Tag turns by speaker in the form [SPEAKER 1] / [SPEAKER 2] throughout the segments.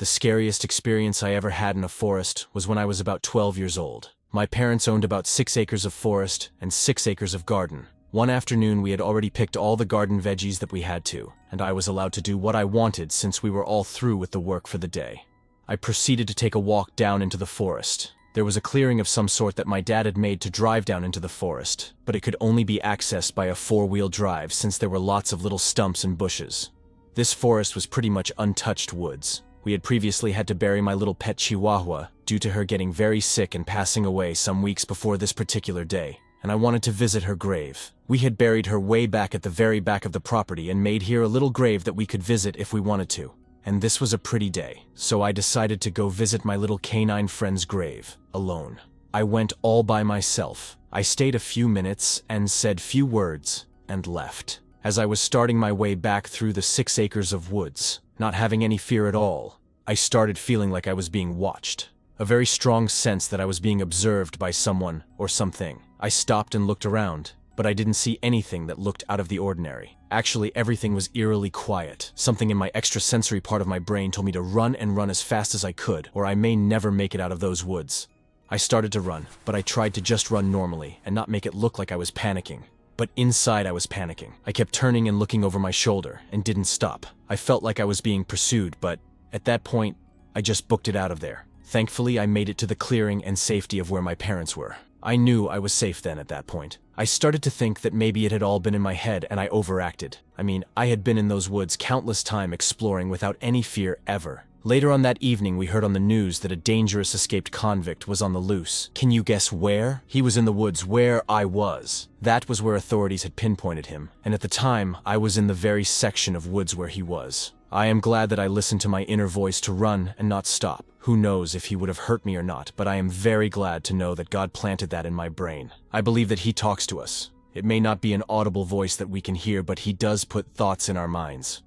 [SPEAKER 1] scariest experience I ever had in a forest was when I was about 12 years old. My parents owned about 6 acres of forest and 6 acres of garden. One afternoon we had already picked all the garden veggies that we had to, and I was allowed to do what I wanted since we were all through with the work for the day. I proceeded to take a walk down into the forest. There was a clearing of some sort that my dad had made to drive down into the forest, but it could only be accessed by a 4-wheel drive since there were lots of little stumps and bushes. This forest was pretty much untouched woods. We had previously had to bury my little pet Chihuahua due to her getting very sick and passing away some weeks before this particular day, and I wanted to visit her grave. We had buried her way back at the very back of the property and made here a little grave that we could visit if we wanted to. And this was a pretty day, so I decided to go visit my little canine friend's grave, alone. I went all by myself. I stayed a few minutes and said few words and left. As I was starting my way back through the 6 acres of woods, not having any fear at all, I started feeling like I was being watched. A very strong sense that I was being observed by someone or something. I stopped and looked around, but I didn't see anything that looked out of the ordinary. Actually, everything was eerily quiet. Something in my extrasensory part of my brain told me to run and run as fast as I could, or I may never make it out of those woods. I started to run, but I tried to just run normally and not make it look like I was panicking. But inside I was panicking. I kept turning and looking over my shoulder and didn't stop. I felt like I was being pursued, but at that point, I just booked it out of there. Thankfully, I made it to the clearing and safety of where my parents were. I knew I was safe then at that point. I started to think that maybe it had all been in my head and I overacted. I mean, I had been in those woods countless times exploring without any fear ever. Later on that evening, we heard on the news that a dangerous escaped convict was on the loose. Can you guess where? He was in the woods where I was. That was where authorities had pinpointed him, and at the time, I was in the very section of woods where he was. I am glad that I listened to my inner voice to run and not stop. Who knows if he would have hurt me or not, but I am very glad to know that God planted that in my brain. I believe that He talks to us. It may not be an audible voice that we can hear, but He does put thoughts in our minds.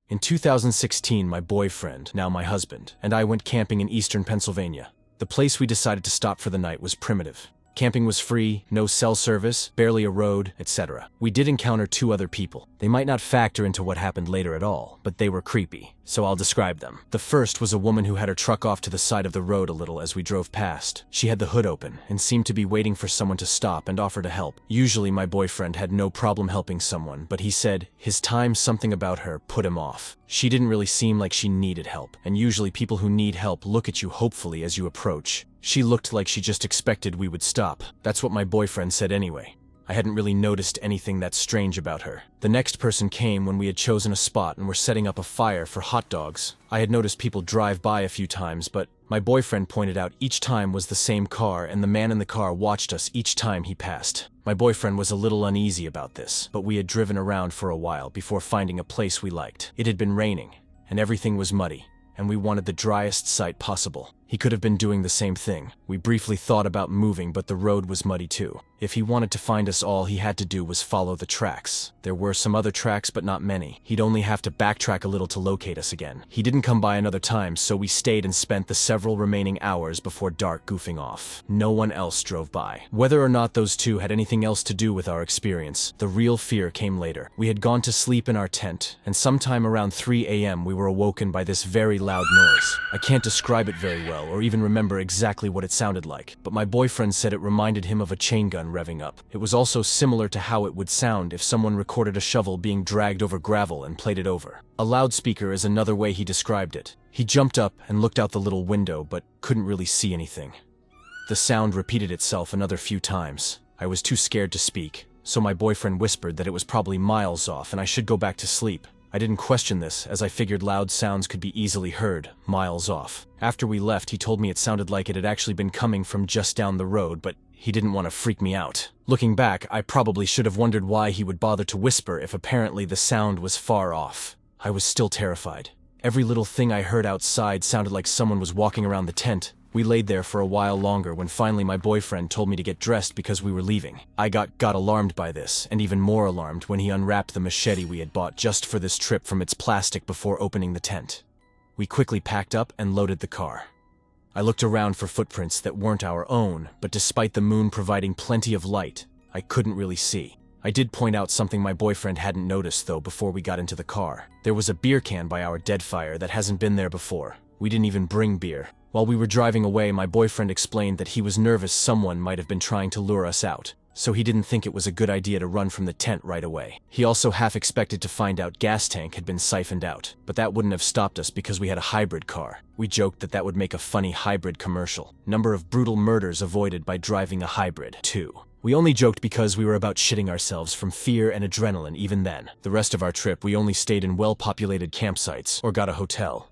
[SPEAKER 1] In 2016, my boyfriend, now my husband, and I went camping in eastern Pennsylvania. The place we decided to stop for the night was primitive. Camping was free, no cell service, barely a road, etc. We did encounter 2 other people. They might not factor into what happened later at all, but they were creepy, so I'll describe them. The first was a woman who had her truck off to the side of the road a little as we drove past. She had the hood open and seemed to be waiting for someone to stop and offer to help. Usually my boyfriend had no problem helping someone, but he said his time something about her put him off. She didn't really seem like she needed help, and usually people who need help look at you hopefully as you approach. She looked like she just expected we would stop. That's what my boyfriend said anyway. I hadn't really noticed anything that strange about her. The next person came when we had chosen a spot and were setting up a fire for hot dogs. I had noticed people drive by a few times, but my boyfriend pointed out each time was the same car, and the man in the car watched us each time he passed. My boyfriend was a little uneasy about this, but we had driven around for a while before finding a place we liked. It had been raining, and everything was muddy, and we wanted the driest site possible. He could have been doing the same thing. We briefly thought about moving, but the road was muddy too. If he wanted to find us all, he had to do was follow the tracks. There were some other tracks, but not many. He'd only have to backtrack a little to locate us again. He didn't come by another time, so we stayed and spent the several remaining hours before dark goofing off. No one else drove by. Whether or not those 2 had anything else to do with our experience, the real fear came later. We had gone to sleep in our tent, and sometime around 3 a.m. we were awoken by this very loud noise. I can't describe it very well, or even remember exactly what it sounded like, but my boyfriend said it reminded him of a chain gun revving up. It was also similar to how it would sound if someone recorded a shovel being dragged over gravel and played it over. A loudspeaker is another way he described it. He jumped up and looked out the little window, but couldn't really see anything. The sound repeated itself another few times. I was too scared to speak, so my boyfriend whispered that it was probably miles off and I should go back to sleep. I didn't question this, as I figured loud sounds could be easily heard, miles off. After we left, he told me it sounded like it had actually been coming from just down the road, but he didn't want to freak me out. Looking back, I probably should have wondered why he would bother to whisper if apparently the sound was far off. I was still terrified. Every little thing I heard outside sounded like someone was walking around the tent. We laid there for a while longer when finally my boyfriend told me to get dressed because we were leaving. I got alarmed by this, and even more alarmed when he unwrapped the machete we had bought just for this trip from its plastic before opening the tent. We quickly packed up and loaded the car. I looked around for footprints that weren't our own, but despite the moon providing plenty of light, I couldn't really see. I did point out something my boyfriend hadn't noticed though before we got into the car. There was a beer can by our dead fire that hasn't been there before. We didn't even bring beer. While we were driving away, my boyfriend explained that he was nervous someone might have been trying to lure us out, so he didn't think it was a good idea to run from the tent right away. He also half expected to find out gas tank had been siphoned out, but that wouldn't have stopped us because we had a hybrid car. We joked that that would make a funny hybrid commercial. Number of brutal murders avoided by driving a hybrid, too. We only joked because we were about shitting ourselves from fear and adrenaline even then. The rest of our trip, we only stayed in well-populated campsites or got a hotel.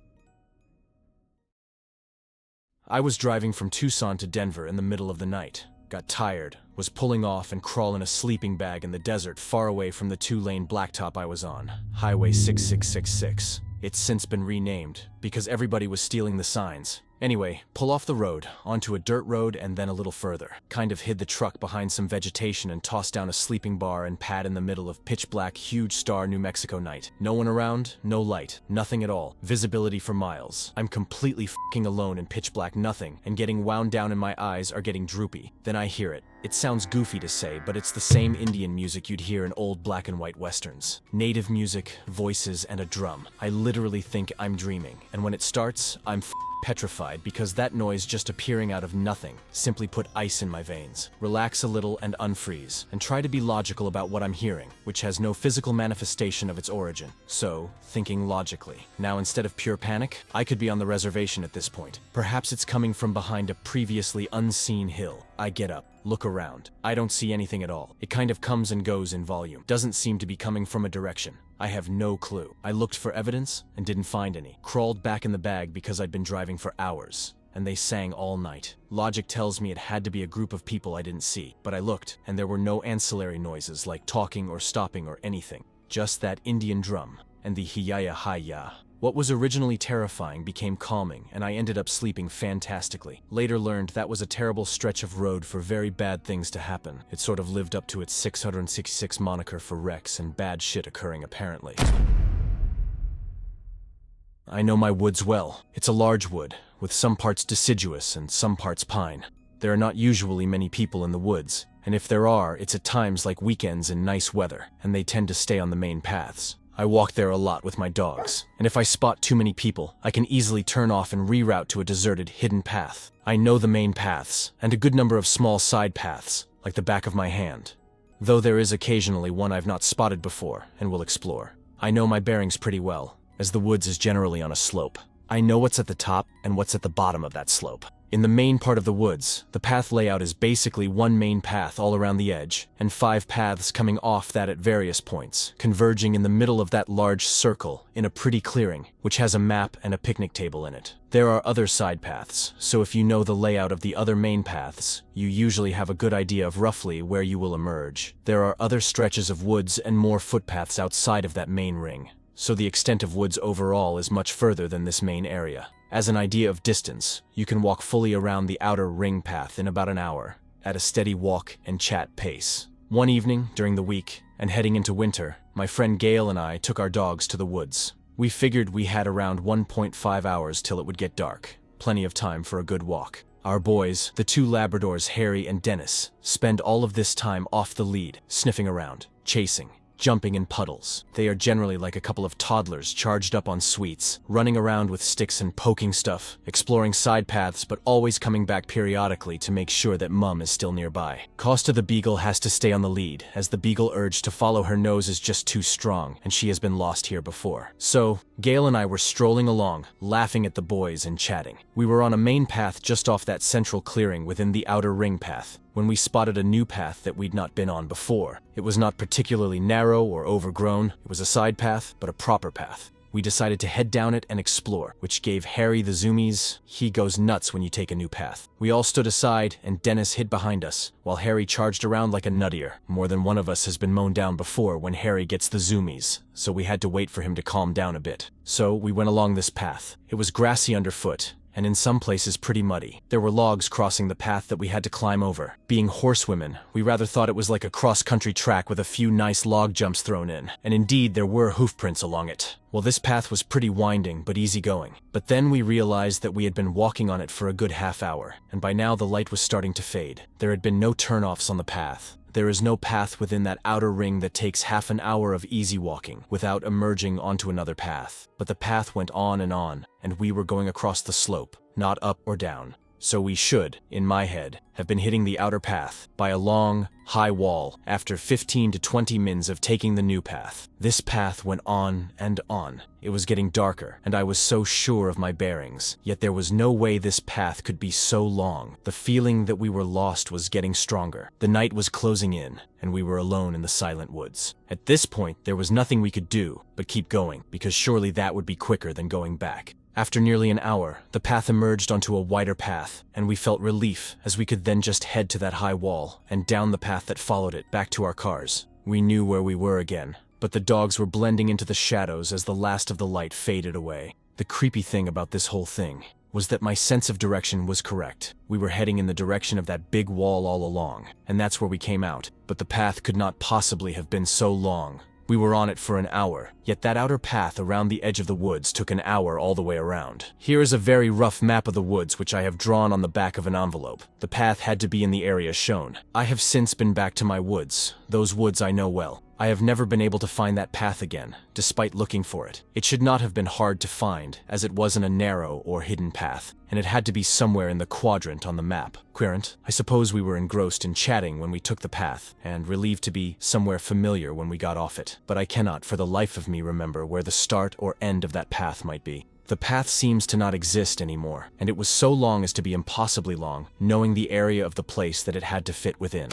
[SPEAKER 1] I was driving from Tucson to Denver in the middle of the night. Got tired, was pulling off and crawling a sleeping bag in the desert far away from the 2-lane blacktop I was on. Highway 6666. It's since been renamed because everybody was stealing the signs. Anyway, pull off the road, onto a dirt road and then a little further. Kind of hid the truck behind some vegetation and tossed down a sleeping bar and pad in the middle of pitch black, huge star New Mexico night. No one around, no light, nothing at all. Visibility for miles. I'm completely f***ing alone in pitch black nothing, and getting wound down and my eyes are getting droopy. Then I hear it. It sounds goofy to say, but it's the same Indian music you'd hear in old black and white westerns. Native music, voices, and a drum. I literally think I'm dreaming, and when it starts, I'm petrified because that noise just appearing out of nothing simply put ice in my veins. Relax a little and unfreeze, and try to be logical about what I'm hearing, which has no physical manifestation of its origin. So, thinking logically. Now instead of pure panic, I could be on the reservation at this point. Perhaps it's coming from behind a previously unseen hill. I get up, look around. I don't see anything at all. It kind of comes and goes in volume. Doesn't seem to be coming from a direction. I have no clue. I looked for evidence and didn't find any. Crawled back in the bag because I'd been driving for hours, and they sang all night. Logic tells me it had to be a group of people I didn't see, but I looked, and there were no ancillary noises like talking or stopping or anything. Just that Indian drum and the hiyaya hiya. What was originally terrifying became calming, and I ended up sleeping fantastically. Later learned that was a terrible stretch of road for very bad things to happen. It sort of lived up to its 666 moniker for wrecks and bad shit occurring apparently. I know my woods well. It's a large wood, with some parts deciduous and some parts pine. There are not usually many people in the woods, and if there are, it's at times like weekends in nice weather, and they tend to stay on the main paths. I walk there a lot with my dogs, and if I spot too many people, I can easily turn off and reroute to a deserted, hidden path. I know the main paths, and a good number of small side paths, like the back of my hand. Though there is occasionally one I've not spotted before, and will explore. I know my bearings pretty well, as the woods is generally on a slope. I know what's at the top and what's at the bottom of that slope. In the main part of the woods, the path layout is basically one main path all around the edge, and 5 paths coming off that at various points, converging in the middle of that large circle in a pretty clearing, which has a map and a picnic table in it. There are other side paths, so if you know the layout of the other main paths, you usually have a good idea of roughly where you will emerge. There are other stretches of woods and more footpaths outside of that main ring, so the extent of woods overall is much further than this main area. As an idea of distance, you can walk fully around the outer ring path in about an hour, at a steady walk and chat pace. One evening, during the week, and heading into winter, my friend Gail and I took our dogs to the woods. We figured we had around 1.5 hours till it would get dark, plenty of time for a good walk. Our boys, the 2 Labradors Harry and Dennis, spend all of this time off the lead, sniffing around, chasing, jumping in puddles. They are generally like a couple of toddlers charged up on sweets, running around with sticks and poking stuff, exploring side paths but always coming back periodically to make sure that Mum is still nearby. Costa the Beagle has to stay on the lead, as the Beagle urge to follow her nose is just too strong, and she has been lost here before. So, Gail and I were strolling along, laughing at the boys and chatting. We were on a main path just off that central clearing within the outer ring path, when we spotted a new path that we'd not been on before. It was not particularly narrow or overgrown, it was a side path, but a proper path. We decided to head down it and explore, which gave Harry the zoomies. He goes nuts when you take a new path. We all stood aside, and Dennis hid behind us, while Harry charged around like a nuttier. More than one of us has been mown down before when Harry gets the zoomies, so we had to wait for him to calm down a bit. So we went along this path. It was grassy underfoot, and in some places pretty muddy. There were logs crossing the path that we had to climb over. Being horsewomen, we rather thought it was like a cross-country track with a few nice log jumps thrown in, and indeed there were hoofprints along it. Well, this path was pretty winding, but easygoing. But then we realized that we had been walking on it for a good half hour, and by now the light was starting to fade. There had been no turnoffs on the path. There is no path within that outer ring that takes half an hour of easy walking without emerging onto another path. But the path went on, and we were going across the slope, not up or down. So we should, in my head, have been hitting the outer path by a long, high wall after 15 to 20 mins of taking the new path. This path went on and on. It was getting darker, and I was so sure of my bearings. Yet there was no way this path could be so long. The feeling that we were lost was getting stronger. The night was closing in, and we were alone in the silent woods. At this point, there was nothing we could do but keep going, because surely that would be quicker than going back. After nearly an hour, the path emerged onto a wider path, and we felt relief as we could then just head to that high wall and down the path that followed it back to our cars. We knew where we were again, but the dogs were blending into the shadows as the last of the light faded away. The creepy thing about this whole thing was that my sense of direction was correct. We were heading in the direction of that big wall all along, and that's where we came out. But the path could not possibly have been so long. We were on it for an hour, yet that outer path around the edge of the woods took an hour all the way around. Here is a very rough map of the woods which I have drawn on the back of an envelope. The path had to be in the area shown. I have since been back to my woods. Those woods I know well. I have never been able to find that path again, despite looking for it. It should not have been hard to find, as it wasn't a narrow or hidden path, and it had to be somewhere in the quadrant on the map. Querent, I suppose we were engrossed in chatting when we took the path, and relieved to be somewhere familiar when we got off it. But I cannot for the life of me remember where the start or end of that path might be. The path seems to not exist anymore, and it was so long as to be impossibly long, knowing the area of the place that it had to fit within.